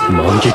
Alright,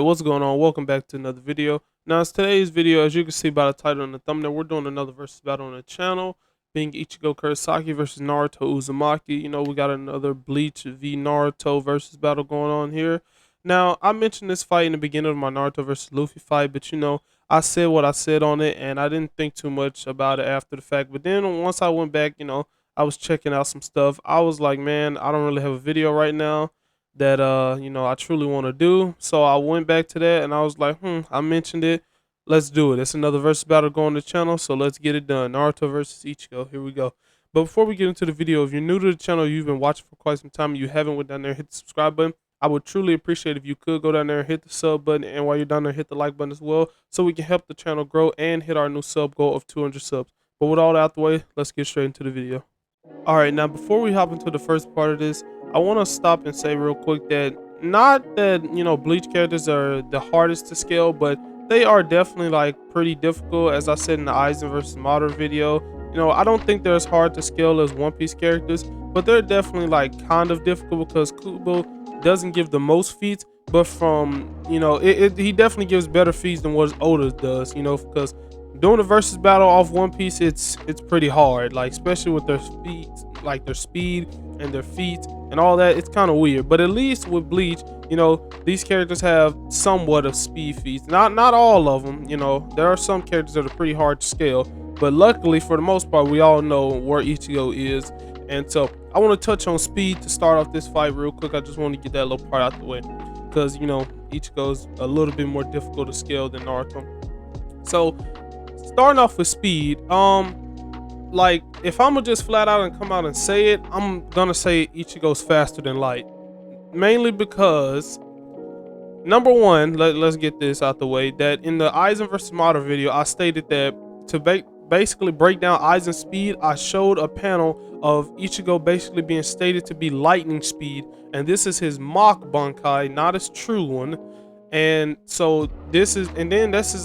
what's going on? Welcome back to another video. Now, it's today's video, as you can see by the title and the thumbnail, we're doing another versus battle on the channel, being Ichigo Kurosaki versus Naruto Uzumaki. You know, we got another Bleach v Naruto versus battle going on here. Now, I mentioned this fight in the beginning of my Naruto versus Luffy fight, but you know, I said what I said on it, and I didn't think too much about it after the fact. But then once I went back, you know, I was checking out some stuff. I was like, man, I don't really have a video right now that you know, I truly want to do. So I went back to that and I was like, I mentioned it. Let's do it. It's another versus battle going on the channel, so let's get it done. Naruto versus Ichigo. Here we go. But before we get into the video, if you're new to the channel, you've been watching for quite some time, and you haven't went down there, hit the subscribe button. I would truly appreciate if you could go down there and hit the sub button, and while you're down there, hit the like button as well, so we can help the channel grow and hit our new sub goal of 200 subs. But with all that out the way, let's get straight into the video. Alright, now before we hop into the first part of this, I want to stop and say real quick that not that, you know, Bleach characters are the hardest to scale, but they are definitely like pretty difficult. As I said in the Aizen versus Madara video, you know, I don't think they're as hard to scale as One Piece characters, but they're definitely like kind of difficult because Kubo doesn't give the most feats, but from, you know, he definitely gives better feats than what Oda does, you know, because doing a versus battle off One Piece, it's pretty hard, like especially with their speed, like their speed and their feet and all that. It's kind of weird. But at least with Bleach, you know, these characters have somewhat of speed feats. Not all of them, you know. There are some characters that are pretty hard to scale, but luckily for the most part, we all know where Ichigo is. And so I want to touch on speed to start off this fight real quick. I just want to get that little part out the way because, you know, Ichigo's a little bit more difficult to scale than Naruto. So starting off with speed, like if I'm gonna just flat out and come out and say it, I'm gonna say Ichigo's faster than Light, mainly because number one, let's get this out the way, that in the Aizen versus Madara video, I stated that to basically break down Aizen's speed, I showed a panel of Ichigo basically being stated to be lightning speed, and this is his mock Bankai, not his true one. And so this is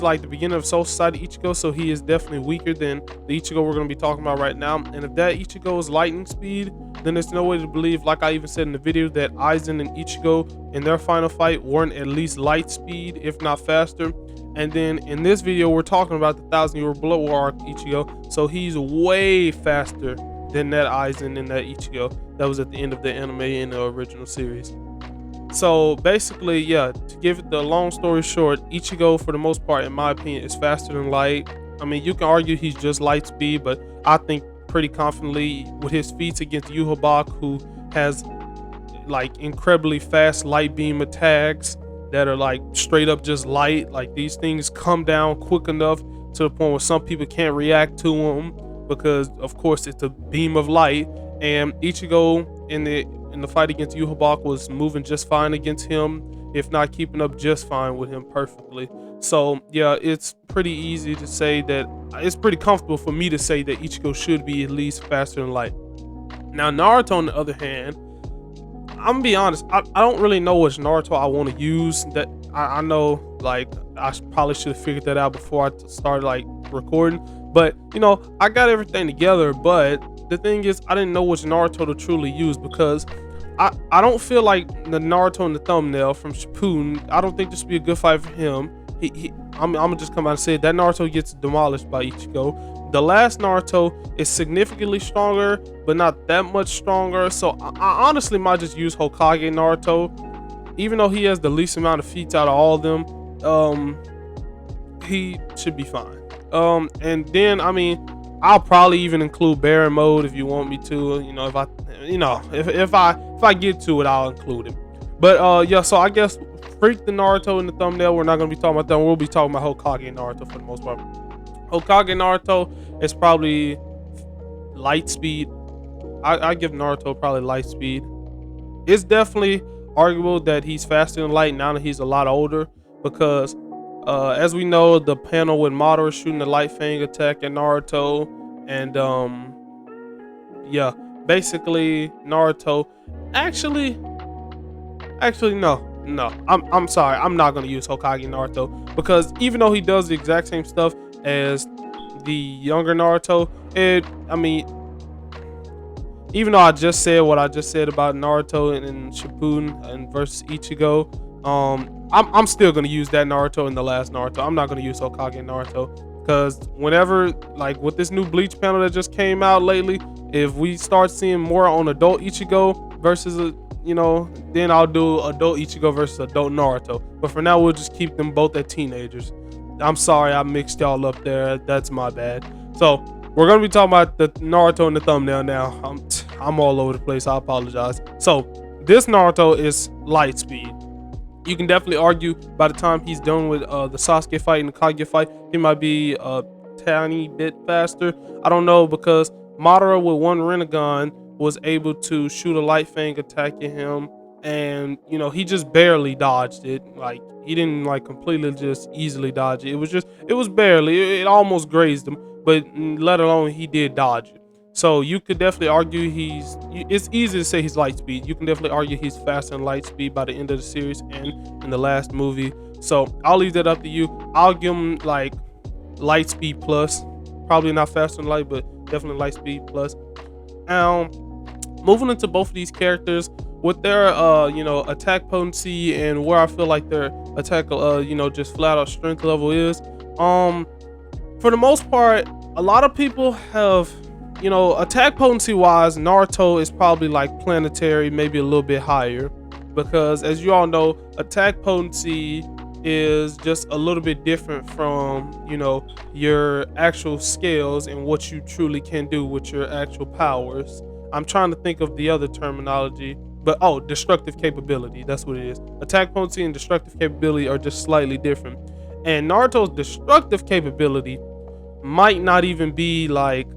like the beginning of Soul Society Ichigo, so he is definitely weaker than the Ichigo we're going to be talking about right now. And if that Ichigo is lightning speed, then there's no way to believe, like I even said in the video, that Aizen and Ichigo in their final fight weren't at least light speed, if not faster. And then in this video, we're talking about the 1,000-year below arc Ichigo, so he's way faster than that Aizen and that Ichigo that was at the end of the anime in the original series. So basically, yeah, to give it the long story short, Ichigo, for the most part, in my opinion, is faster than Light. I mean, you can argue he's just light speed, but I think pretty confidently with his feats against Yhwach, who has like incredibly fast light beam attacks that are like straight up just light. Like these things come down quick enough to the point where some people can't react to them because, of course, it's a beam of light. And Ichigo in the fight against Yhwach was moving just fine against him, if not keeping up just fine with him perfectly. So yeah, it's pretty easy to say that, it's pretty comfortable for me to say that Ichigo should be at least faster than Light. Now Naruto, on the other hand, I'm gonna be honest, I don't really know which Naruto I want to use. That I know, like, I probably should have figured that out before I started like recording, but you know, I got everything together. But the thing is, I didn't know which Naruto to truly use because I don't feel like the Naruto in the thumbnail from Shippuden, I don't think this would be a good fight for him. I'm gonna just come out and say it, that Naruto gets demolished by Ichigo. The last Naruto is significantly stronger, but not that much stronger. So I honestly might just use Hokage Naruto, even though he has the least amount of feats out of all of them. He should be fine. And then, I mean, I'll probably even include Baron mode if you want me to. You know, if I get to it, I'll include it. But yeah, so I guess freak the Naruto in the thumbnail. We're not gonna be talking about that. We'll be talking about Hokage Naruto for the most part. Hokage Naruto is probably light speed. I give Naruto probably light speed. It's definitely arguable that he's faster than Light now that he's a lot older, because as we know, the panel with Madara shooting the Light Fang attack at Naruto, and yeah, basically Naruto actually no, I'm sorry, I'm not gonna use Hokage Naruto, because even though he does the exact same stuff as the younger Naruto, I mean, even though I just said what I just said about Naruto and Shippuden and versus Ichigo, I'm still gonna use that Naruto in the last Naruto. I'm not gonna use Hokage Naruto because whenever, like with this new Bleach panel that just came out lately, if we start seeing more on adult Ichigo versus then I'll do adult Ichigo versus adult Naruto. But for now, we'll just keep them both at teenagers. I'm sorry I mixed y'all up there. That's my bad. So we're gonna be talking about the Naruto in the thumbnail now. I'm all over the place. I apologize. So this Naruto is light speed. You can definitely argue by the time he's done with the Sasuke fight and the Kage fight, he might be a tiny bit faster. I don't know, because Madara with one Rinnegan was able to shoot a light fang attacking him, and he just barely dodged it. Like, he didn't like completely just easily dodge it. It was barely. It almost grazed him, but let alone he did dodge it. So you could definitely argue it's easy to say he's light speed. You can definitely argue he's faster than light speed by the end of the series and in the last movie. So I'll leave that up to you. I'll give him like light speed plus. Probably not faster than light, but definitely light speed plus. Moving into both of these characters with their attack potency and where I feel like their attack just flat out strength level is. For the most part, a lot of people have, attack potency wise, Naruto is probably like planetary, maybe a little bit higher, because as you all know, attack potency is just a little bit different from your actual scales and what you truly can do with your actual powers. I'm trying to think of the other terminology, but destructive capability, that's what it is. Attack potency and destructive capability are just slightly different, and Naruto's destructive capability might not even be like,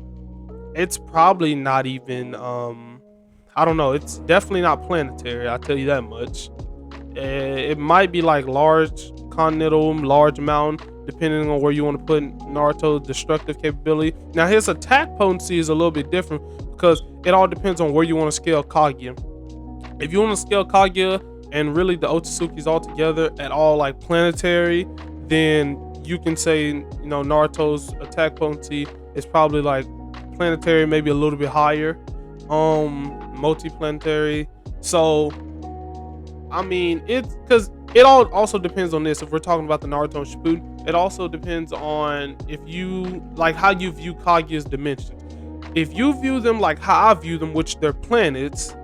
it's probably not even I don't know, it's definitely not planetary, I'll tell you that much. It might be like large continental, large mountain, depending on where you want to put Naruto's destructive capability. Now his attack potency is a little bit different because it all depends on where you want to scale Kaguya. If you want to scale Kaguya and really the Otsutsuki's all together at all like planetary, then you can say Naruto's attack potency is probably like planetary, maybe a little bit higher, multi-planetary. So I mean, it's because it all also depends on this. If we're talking about the Naruto and Shippuden, it also depends on if you like how you view Kaguya's dimensions. If you view them like how I view them, which they're planets,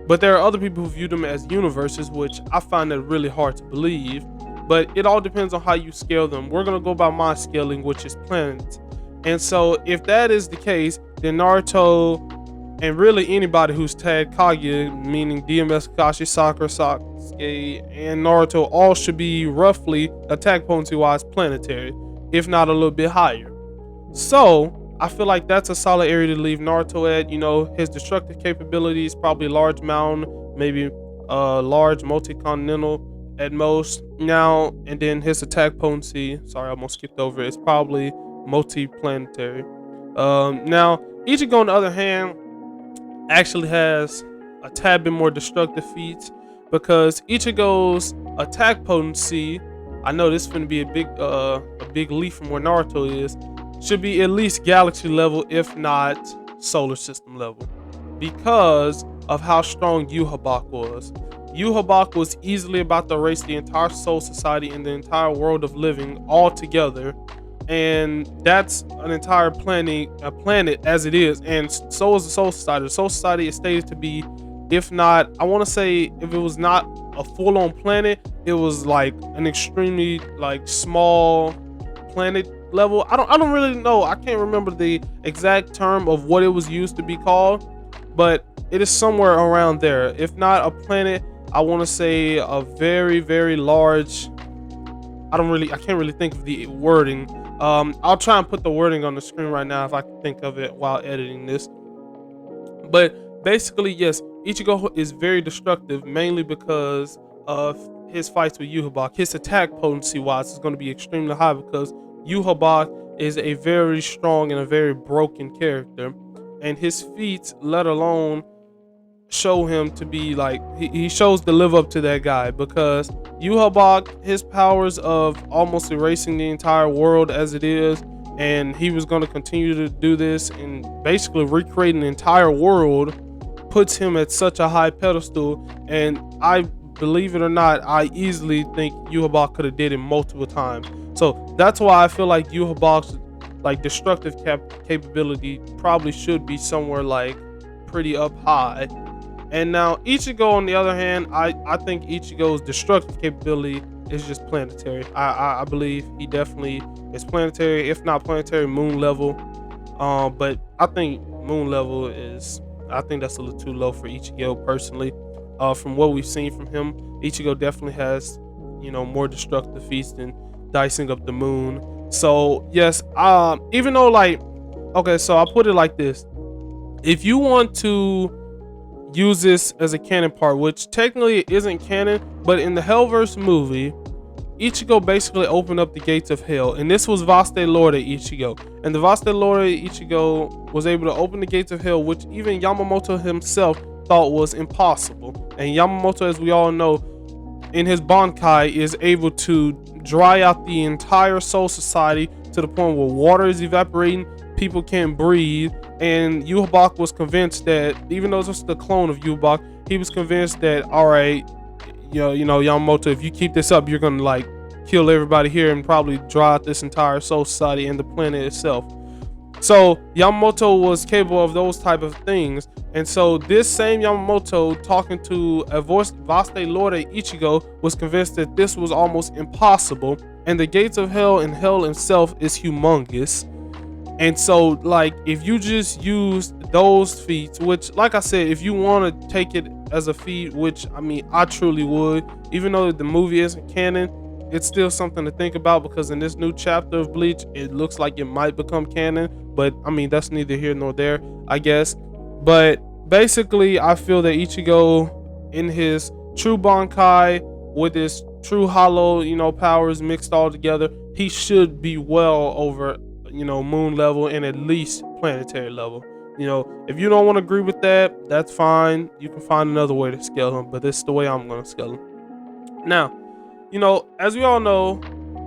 but there are other people who view them as universes, which I find that really hard to believe. But it all depends on how you scale them. We're gonna go by my scaling, which is planets. And so if that is the case, then Naruto and really anybody who's tagged Kaguya, meaning DMS, Kakashi, Sakura, Sasuke, and Naruto, all should be roughly attack potency wise planetary, if not a little bit higher. So I feel like that's a solid area to leave Naruto at. His destructive capabilities probably large mountain, maybe large multi-continental at most. Now and then his attack potency, sorry I almost skipped over it, it's probably multi-planetary. Now Ichigo on the other hand actually has a tad bit more destructive feats, because Ichigo's attack potency, I know this is going to be a big leap from where Naruto is, should be at least galaxy level, if not solar system level, because of how strong Yhwach was. Yhwach was easily about to erase the entire Soul Society and the entire world of living all together, and that's an entire planet, a planet as it is, and so is the Soul Society. The Soul Society is stated to be, if not, I want to say, if it was not a full-on planet, it was like an extremely like small planet level. I don't really know. I can't remember the exact term of what it was used to be called, but it is somewhere around there. If not a planet, I want to say a very, very large. I can't really think of the wording. I'll try and put the wording on the screen right now if I can think of it while editing this. But basically, yes, Ichigo is very destructive, mainly because of his fights with Yhwach. His attack potency wise is going to be extremely high because Yhwach is a very strong and a very broken character, and his feats, let alone show him to be like, he shows to live up to that guy, because Yhwach, his powers of almost erasing the entire world as it is, and he was going to continue to do this and basically recreate an entire world puts him at such a high pedestal. And I, believe it or not, I easily think Yhwach could have did it multiple times. So that's why I feel like Yhwach's like destructive capability probably should be somewhere like pretty up high. And now Ichigo, on the other hand, I think Ichigo's destructive capability is just planetary. I believe he definitely is planetary, if not planetary, moon level. But I think moon level is, I think that's a little too low for Ichigo personally. From what we've seen from him, Ichigo definitely has, more destructive feats than dicing up the moon. So yes, even though like, okay, so I'll put it like this: if you want to use this as a canon part, which technically isn't canon, but in the Hellverse movie, Ichigo basically opened up the gates of hell, and this was Vaste Lorde Ichigo. And the Vaste Lorde Ichigo was able to open the gates of hell, which even Yamamoto himself thought was impossible. And Yamamoto, as we all know, in his Bankai is able to dry out the entire Soul Society to the point where water is evaporating, people can't breathe. And Yhwach was convinced that, even though it's the clone of Yhwach, he was convinced that, all right, Yamamoto, if you keep this up, you're gonna like kill everybody here and probably dry out this entire Soul Society and the planet itself. So Yamamoto was capable of those type of things. And so this same Yamamoto, talking to a Vaste Lorde Ichigo, was convinced that this was almost impossible, and the gates of hell and hell itself is humongous. And so like, if you just use those feats, which like I said, if you want to take it as a feat, which I mean I truly would, even though the movie isn't canon, it's still something to think about, because in this new chapter of Bleach, it looks like it might become canon. But I mean, that's neither here nor there, I guess. But basically, I feel that Ichigo, in his true Bankai, with his true hollow, powers mixed all together, he should be well over, moon level and at least planetary level. If you don't want to agree with that, that's fine. You can find another way to scale him, but this is the way I'm going to scale him. Now, as we all know,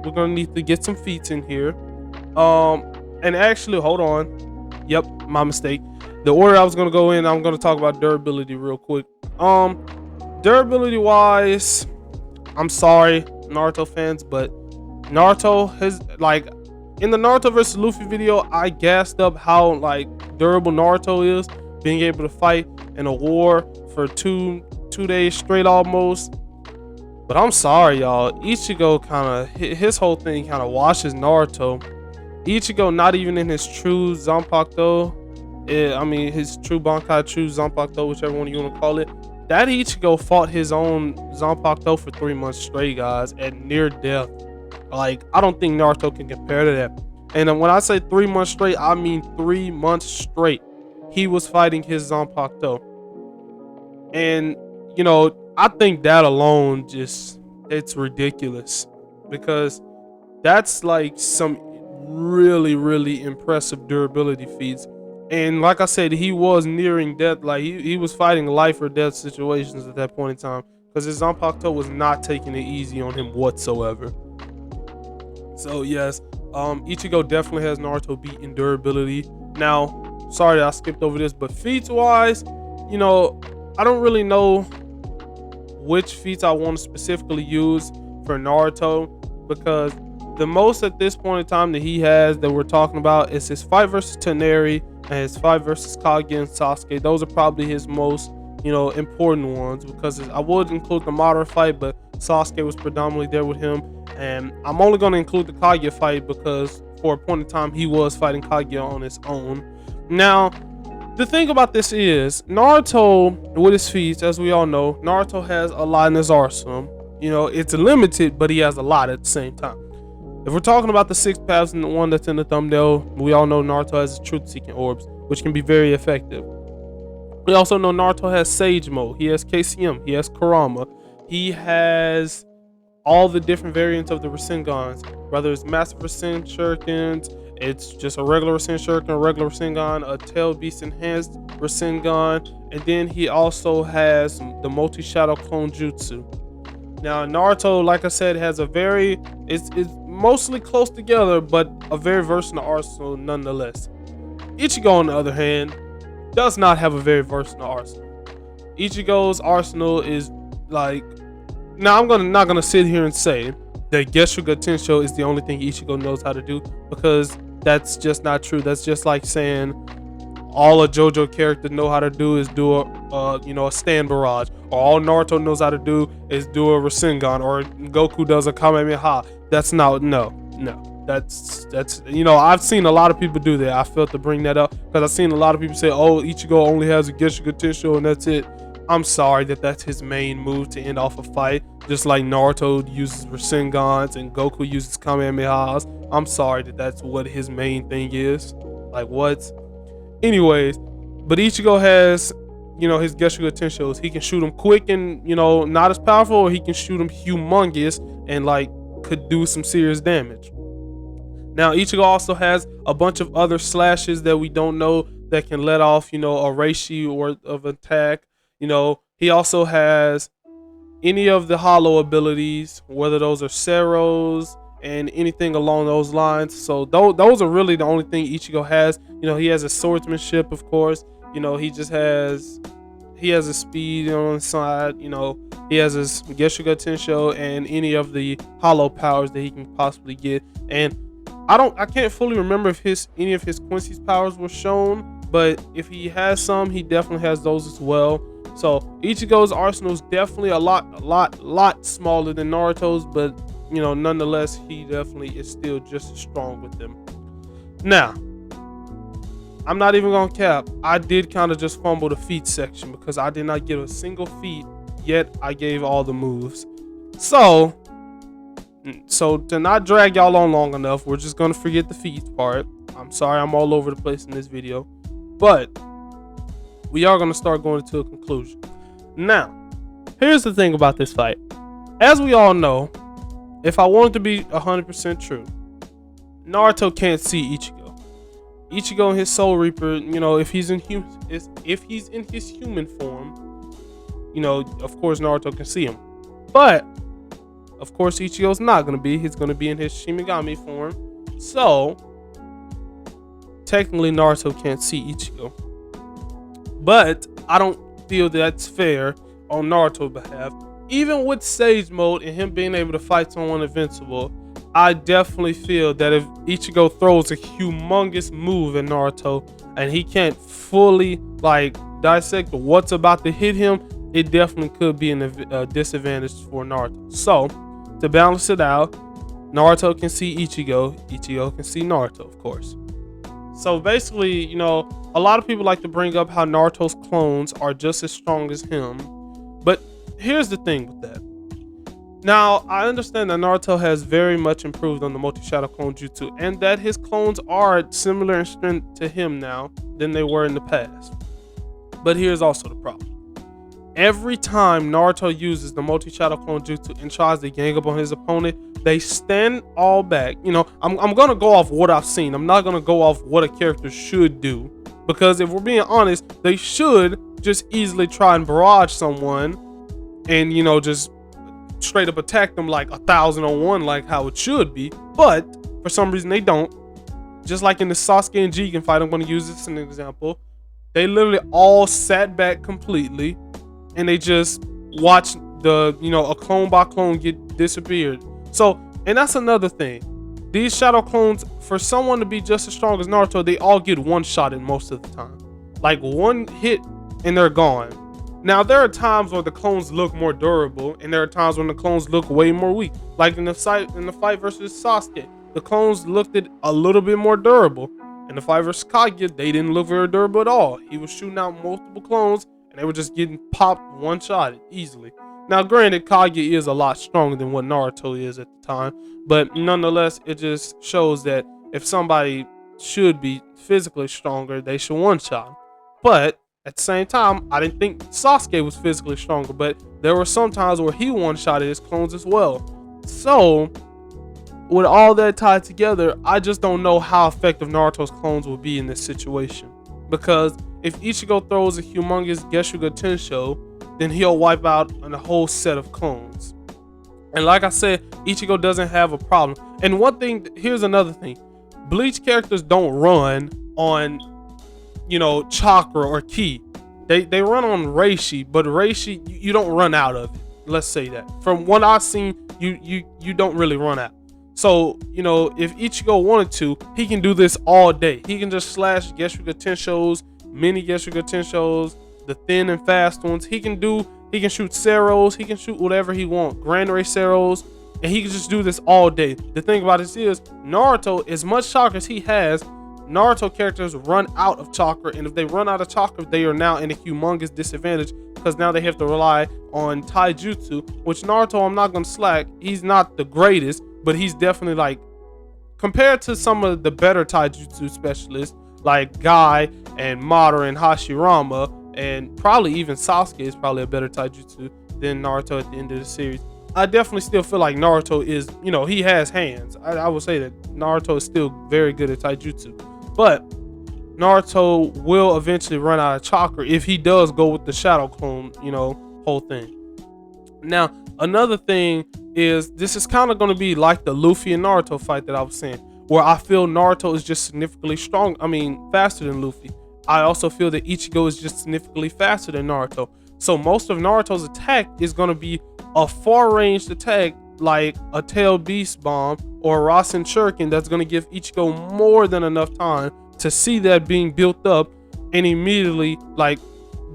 we're going to need to get some feats in here. And actually, hold on. Yep, my mistake. The order I was going to go in, I'm going to talk about durability real quick. Durability wise, I'm sorry, Naruto fans, but Naruto has, like, in the Naruto vs Luffy video, I gassed up how like durable Naruto is, being able to fight in a war for two days straight almost. But I'm sorry, y'all, Ichigo his whole thing kind of washes Naruto. Ichigo, not even in his true Zanpakuto, his true Bankai, true Zanpakuto, whichever one you want to call it, that Ichigo fought his own Zanpakuto for 3 months straight, guys, at near death. Like, I don't think Naruto can compare to that. And when I say 3 months straight, I mean 3 months straight. He was fighting his Zanpakuto. And, I think that alone it's ridiculous. Because that's like some really, really impressive durability feats. And like I said, he was nearing death. Like, he was fighting life or death situations at that point in time. Because his Zanpakuto was not taking it easy on him whatsoever. So yes, Ichigo definitely has Naruto beat in durability. Now, sorry that I skipped over this, but feats wise, I don't really know which feats I want to specifically use for Naruto, because the most at this point in time that he has that we're talking about is his fight versus Toneri and his fight versus Kage and Sasuke. Those are probably his most, important ones, because I would include the Madara fight, but Sasuke was predominantly there with him. And I'm only going to include the Kage fight because for a point in time he was fighting Kage on his own. Now, the thing about this is, Naruto, with his feats, as we all know, Naruto has a lot in his arsenal. It's limited, but he has a lot at the same time. If we're talking about the 6 paths and the one that's in the thumbnail, we all know Naruto has his truth-seeking orbs, which can be very effective. We also know Naruto has Sage Mode, he has KCM, he has Kurama, he has all the different variants of the Rasengans, whether it's Massive Rasen Shurikens, it's just a regular Rasen Shuriken, a regular Rasengan, a Tail Beast Enhanced Rasengan, and then he also has the Multi-Shadow Clone Jutsu. Now, Naruto, like I said, has it's mostly close together, but a very versatile arsenal nonetheless. Ichigo, on the other hand, does not have a very versatile arsenal. Ichigo's arsenal is like, now I'm not gonna sit here and say that Geshuga Tensho is the only thing Ichigo knows how to do, because that's just not true. That's just like saying all a JoJo character know how to do is do a stand barrage, or all Naruto knows how to do is do a Rasengan, or Goku does a Kamehameha. That's not, no. That's I've seen a lot of people do that. I felt to bring that up because I've seen a lot of people say, oh, Ichigo only has a Geshuga Tensho and that's it. I'm sorry that's his main move to end off a fight, just like Naruto uses Rasengans and Goku uses Kamehamehas. I'm sorry that's what his main thing is. Like, what? Anyways, but Ichigo has, his Geshuga Tenshos. He can shoot them quick and, not as powerful, or he can shoot them humongous and like could do some serious damage. Now, Ichigo also has a bunch of other slashes that we don't know that can let off, a reishi or of attack. He also has any of the hollow abilities, whether those are Seros and anything along those lines. So those are really the only thing Ichigo has. He has a swordsmanship, of course. He has a speed on the side. He has his Geshuga Tensho and any of the hollow powers that he can possibly get. And I can't fully remember if any of his Quincy's powers were shown, but if he has some, he definitely has those as well. So Ichigo's arsenal is definitely a lot smaller than Naruto's, but nonetheless, he definitely is still just as strong with them. Now, I'm not even gonna cap. I did kind of just fumble the feat section because I did not give a single feat, yet I gave all the moves. So to not drag y'all on long enough, we're just gonna forget the feats part. I'm sorry, I'm all over the place in this video, but we are gonna start going to a conclusion. Now, here's the thing about this fight. As we all know, if I want it to be 100% true, Naruto can't see Ichigo. Ichigo and his Soul Reaper, if he's in his human form, of course Naruto can see him. But of course Ichigo's not gonna be. He's gonna be in his Shinigami form. So technically Naruto can't see Ichigo. But I don't feel that's fair on Naruto's behalf. Even with Sage Mode and him being able to fight someone invincible, I definitely feel that if Ichigo throws a humongous move at Naruto and he can't fully dissect what's about to hit him, it definitely could be a disadvantage for Naruto. So to balance it out, Naruto can see Ichigo, Ichigo can see Naruto, of course. So basically, a lot of people like to bring up how Naruto's clones are just as strong as him. But here's the thing with that. Now, I understand that Naruto has very much improved on the multi-shadow clone jutsu, and that his clones are similar in strength to him now than they were in the past. But here's also the problem. Every time Naruto uses the multi-shadow clone jutsu and tries to gang up on his opponent, they stand all back. I'm gonna go off what I've seen. I'm not gonna go off what a character should do, because if we're being honest, they should just easily try and barrage someone and just straight up attack them like 1,000-on-1, like how it should be. But for some reason they don't. Just like in the Sasuke and Jigen fight, I'm going to use this as an example. They literally all sat back completely and they just watched a clone by clone get disappeared. So, and that's another thing. These shadow clones, for someone to be just as strong as Naruto, they all get one shot in most of the time. Like one hit and they're gone. Now, there are times where the clones look more durable, and there are times when the clones look way more weak. Like in the fight versus Sasuke, the clones looked a little bit more durable. In the fight versus Kage, they didn't look very durable at all. He was shooting out multiple clones, and they were just getting popped one-shotted easily. Now, granted, Kage is a lot stronger than what Naruto is at the time, but nonetheless, it just shows that if somebody should be physically stronger, they should one-shot. But at the same time, I didn't think Sasuke was physically stronger, but there were some times where he one-shotted his clones as well. So, with all that tied together, I just don't know how effective Naruto's clones will be in this situation. Because if Ichigo throws a humongous Geshuga Tensho, then he'll wipe out a whole set of clones. And like I said, Ichigo doesn't have a problem. And one thing, here's another thing. Bleach characters don't run on chakra or ki. They run on reishi, but reishi you don't run out of it. Let's say that. From what I've seen, you don't really run out. So, you know, if Ichigo wanted to, he can do this all day. He can just slash Gesuga Tenshos, mini Gesuga Tenshos, the thin and fast ones. He can shoot Ceros, he can shoot whatever he wants, Grand Ray Ceros, and he can just do this all day. The thing about this is, Naruto, as much chakra as he has, Naruto characters run out of chakra, and if they run out of chakra, they are now in a humongous disadvantage because now they have to rely on taijutsu, which Naruto, I'm not gonna slack, he's not the greatest, but he's definitely, like, compared to some of the better taijutsu specialists like Guy and Madara and Hashirama, and probably even Sasuke is probably a better taijutsu than Naruto at the end of the series. I definitely still feel like Naruto is, you know, he has hands. I would say that Naruto is still very good at taijutsu, but Naruto will eventually run out of chakra if he does go with the shadow clone, you know, whole thing. Now, another thing is, this is kind of going to be like the Luffy and Naruto fight that I was saying, where I feel Naruto is just significantly faster than Luffy. I also feel that Ichigo is just significantly faster than Naruto. So most of Naruto's attack is going to be a far-ranged attack like a Tail Beast Bomb or a Rasen Shuriken that's going to give Ichigo more than enough time to see that being built up and immediately, like,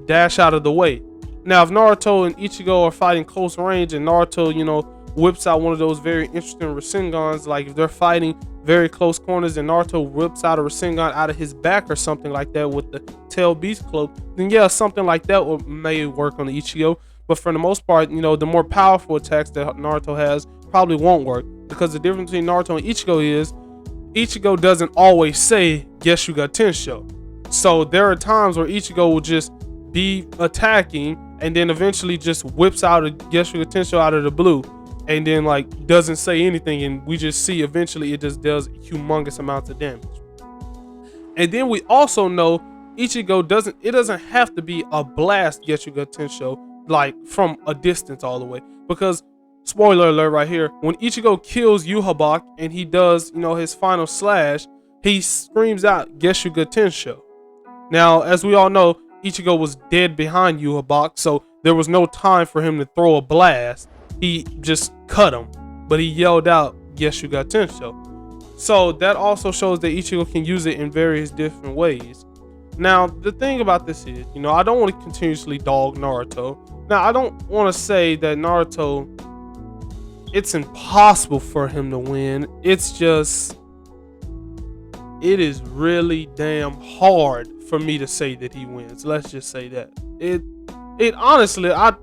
dash out of the way. Now, if Naruto and Ichigo are fighting close range and Naruto, you know, whips out one of those very interesting Rasengans, like if they're fighting very close corners and Naruto whips out a Rasengan out of his back or something like that with the Tail Beast Cloak, then yeah, something like that may work on the Ichigo. But for the most part, you know, the more powerful attacks that Naruto has probably won't work, because the difference between Naruto and Ichigo is Ichigo doesn't always say Gesuga Tensho. So there are times where Ichigo will just be attacking and then eventually just whips out a Gesuga Tensho out of the blue and then, like, doesn't say anything, and we just see eventually it just does humongous amounts of damage. And then we also know Ichigo doesn't have to be a blast Gesuga Tensho, like from a distance all the way, because spoiler alert right here, when Ichigo kills Yhwach and he does, you know, his final slash, he screams out Gesuga Tensho. Now, as we all know, Ichigo was dead behind Yhwach, so there was no time for him to throw a blast. He just cut him, but he yelled out Gesuga Tensho. So that also shows that Ichigo can use it in various different ways. Now, the thing about this is, you know, I don't want to continuously dog Naruto. Now, I don't want to say that Naruto, it's impossible for him to win. It's just, it is really damn hard for me to say that he wins. Let's just say that. It honestly, I'm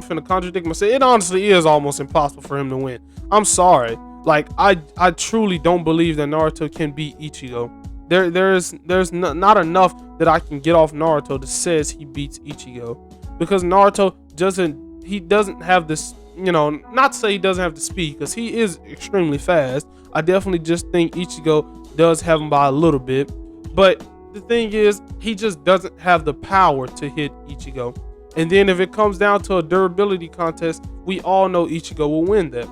finna contradict myself. It honestly is almost impossible for him to win. I'm sorry. Like, I truly don't believe that Naruto can beat Ichigo. There's not enough that I can get off Naruto that says he beats Ichigo, because Naruto doesn't have this, you know, not to say he doesn't have the speed, because he is extremely fast. I definitely just think Ichigo does have him by a little bit, but the thing is, he just doesn't have the power to hit Ichigo. And then if it comes down to a durability contest, we all know Ichigo will win that.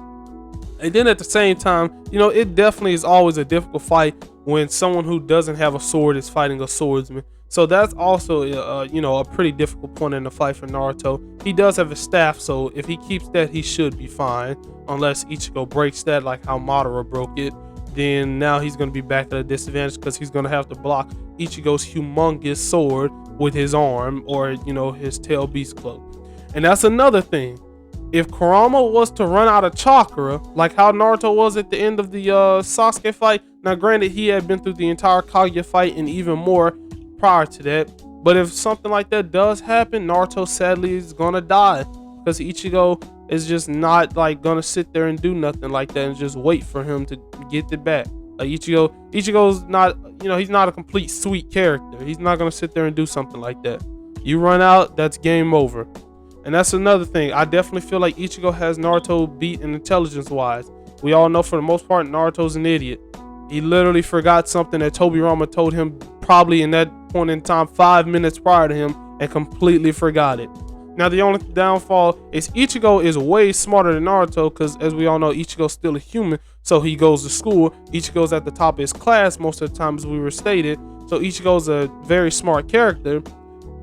And then at the same time, you know, it definitely is always a difficult fight when someone who doesn't have a sword is fighting a swordsman. So that's also, you know, a pretty difficult point in the fight for Naruto. He does have a staff, so if he keeps that, he should be fine. Unless Ichigo breaks that, like how Madara broke it. Then now he's going to be back at a disadvantage, because he's going to have to block Ichigo's humongous sword with his arm, or, you know, his Tail Beast Cloak. And that's another thing. If Kurama was to run out of chakra, like how Naruto was at the end of the Sasuke fight, now granted, he had been through the entire Kaguya fight and even more prior to that, but if something like that does happen, Naruto sadly is gonna die, because Ichigo is just not, like, gonna sit there and do nothing like that and just wait for him to get it back. Like, Ichigo's not, you know, he's not a complete sweet character. He's not gonna sit there and do something like that. You run out, that's game over. And that's another thing. I definitely feel like Ichigo has Naruto beat in intelligence-wise. We all know for the most part Naruto's an idiot. He literally forgot something that Tobirama told him probably in that point in time 5 minutes prior to him, and completely forgot it. Now, the only downfall is Ichigo is way smarter than Naruto, because as we all know, Ichigo's still a human, so he goes to school. Ichigo's at the top of his class most of the time, as we were stated. So Ichigo's a very smart character,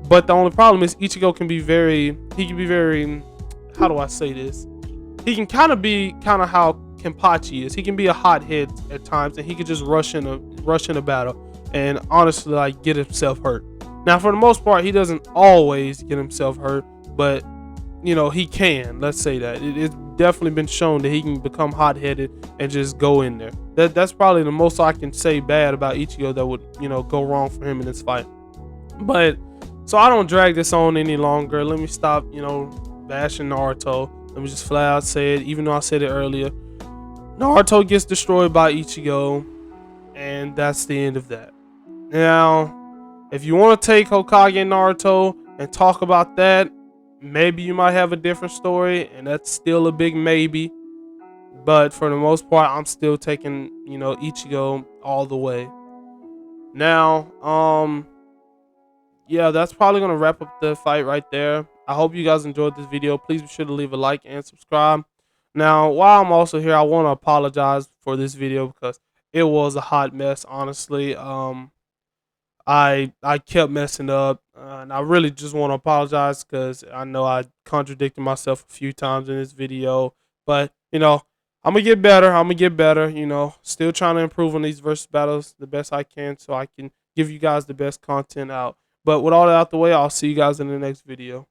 But the only problem is Ichigo can be very, how do I say this? He can kind of be how Kenpachi is. He can be a hothead at times, and he can just rush in a battle, and honestly, like, get himself hurt. Now, for the most part, he doesn't always get himself hurt, but you know, he can. Let's say that it's definitely been shown that he can become hot-headed and just go in there. That's probably the most I can say bad about Ichigo that would, you know, go wrong for him in this fight. But so I don't drag this on any longer. Let me stop, you know, bashing Naruto. Let me just flat out say it, even though I said it earlier. Naruto gets destroyed by Ichigo, and that's the end of that. Now, if you want to take Hokage and Naruto and talk about that, maybe you might have a different story, and that's still a big maybe. But for the most part, I'm still taking, you know, Ichigo all the way. Now, yeah, that's probably gonna wrap up the fight right there. I hope you guys enjoyed this video. Please be sure to leave a like and subscribe. Now, while I'm also here, I want to apologize for this video because it was a hot mess, honestly. I kept messing up, and I really just want to apologize because I know I contradicted myself a few times in this video. But you know, I'm gonna get better. I'm gonna get better. You know, still trying to improve on these versus battles the best I can, so I can give you guys the best content out. But with all that out the way, I'll see you guys in the next video.